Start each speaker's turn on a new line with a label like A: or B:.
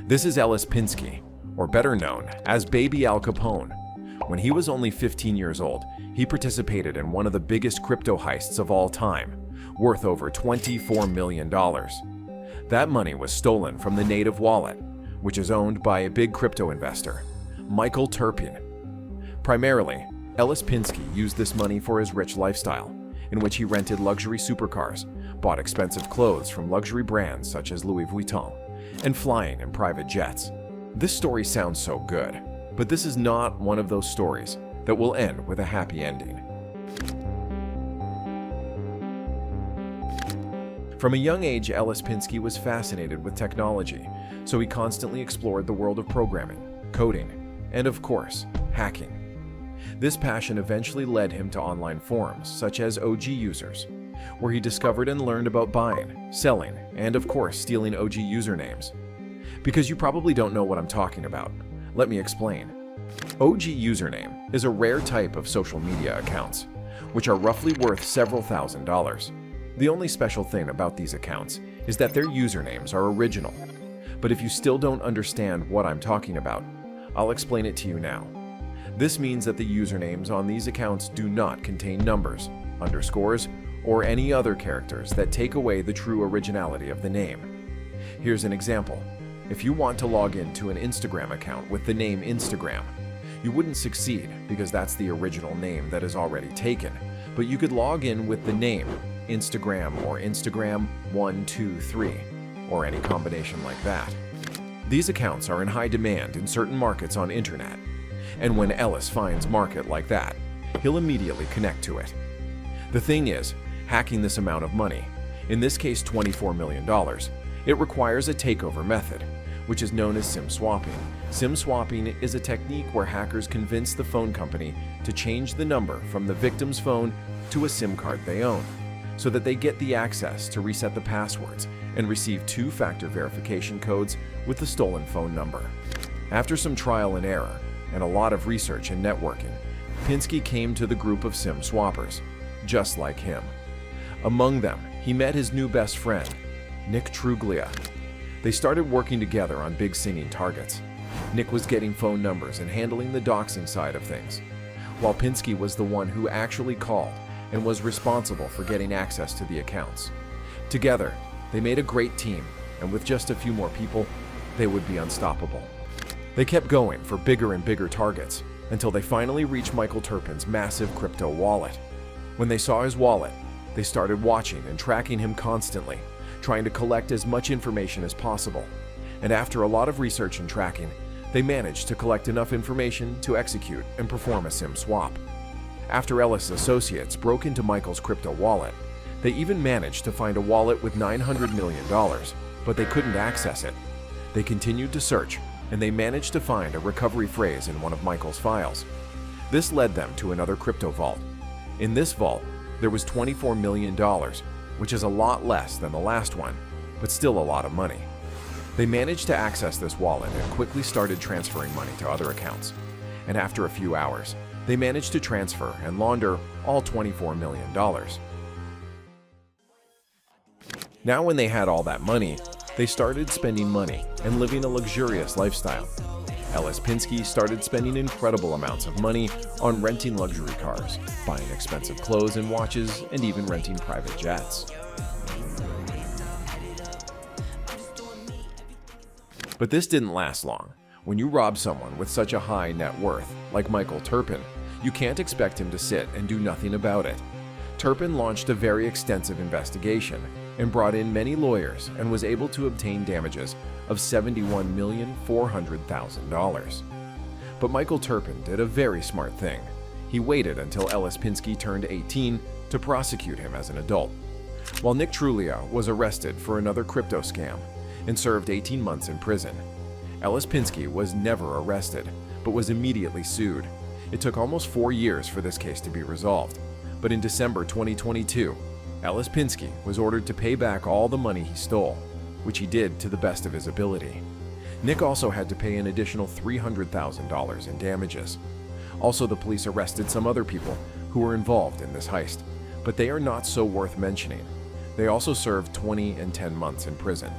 A: This is Ellis Pinsky, or better known as Baby Al Capone. When he was only 15 years old, he participated in one of the biggest crypto heists of all time, worth over $24 million. That money was stolen from the native wallet, which is owned by a big crypto investor, Michael Turpin. Primarily, Ellis Pinsky used this money for his rich lifestyle, in which he rented luxury supercars, bought expensive clothes from luxury brands such as Louis Vuitton, and flying in private jets. This story sounds so good, but this is not one of those stories that will end with a happy ending. From a young age, Ellis Pinsky was fascinated with technology, so he constantly explored the world of programming, coding, and of course, hacking. This passion eventually led him to online forums such as OG Users, where he discovered and learned about buying, selling, and of course stealing OG usernames. Because you probably don't know what I'm talking about, let me explain. OG username is a rare type of social media accounts, which are roughly worth several $1,000s. The only special thing about these accounts is that their usernames are original. But if you still don't understand what I'm talking about, I'll explain it to you now. This means that the usernames on these accounts do not contain numbers, underscores, or any other characters that take away the true originality of the name. Here's an example. If you want to log into an Instagram account with the name Instagram, you wouldn't succeed because that's the original name that is already taken, but you could log in with the name Instagram or Instagram 123, or any combination like that. These accounts are in high demand in certain markets on internet, and when Ellis finds market like that, he'll immediately connect to it. The thing is, hacking this amount of money, in this case $24 million, it requires a takeover method, which is known as SIM swapping. SIM swapping is a technique where hackers convince the phone company to change the number from the victim's phone to a SIM card they own, so that they get the access to reset the passwords and receive two-factor verification codes with the stolen phone number. After some trial and error, and a lot of research and networking, Pinsky came to the group of SIM swappers, just like him. Among them, he met his new best friend, Nick Truglia. They started working together on big singing targets. Nick was getting phone numbers and handling the doxing side of things, while Pinsky was the one who actually called and was responsible for getting access to the accounts. Together, they made a great team, and with just a few more people, they would be unstoppable. They kept going for bigger and bigger targets until they finally reached Michael Turpin's massive crypto wallet. When they saw his wallet, they started watching and tracking him constantly, trying to collect as much information as possible. And after a lot of research and tracking, they managed to collect enough information to execute and perform a SIM swap. After Ellis' associates broke into Michael's crypto wallet, they even managed to find a wallet with $900 million, but they couldn't access it. They continued to search, and they managed to find a recovery phrase in one of Michael's files. This led them to another crypto vault. In this vault, there was $24 million, which is a lot less than the last one, but still a lot of money. They managed to access this wallet and quickly started transferring money to other accounts. And after a few hours, they managed to transfer and launder all $24 million. Now when they had all that money, they started spending money and living a luxurious lifestyle. Ellis Pinsky started spending incredible amounts of money on renting luxury cars, buying expensive clothes and watches, and even renting private jets. But this didn't last long. When you rob someone with such a high net worth, like Michael Turpin, you can't expect him to sit and do nothing about it. Turpin launched a very extensive investigation and brought in many lawyers and was able to obtain damages of $71,400,000. But Michael Turpin did a very smart thing. He waited until Ellis Pinsky turned 18 to prosecute him as an adult, while Nick Truglia was arrested for another crypto scam and served 18 months in prison. Ellis Pinsky was never arrested, but was immediately sued. It took almost 4 years for this case to be resolved, but in December 2022, Ellis Pinsky was ordered to pay back all the money he stole, which he did to the best of his ability. Nick also had to pay an additional $300,000 in damages. Also, the police arrested some other people who were involved in this heist, but they are not so worth mentioning. They also served 20 and 10 months in prison.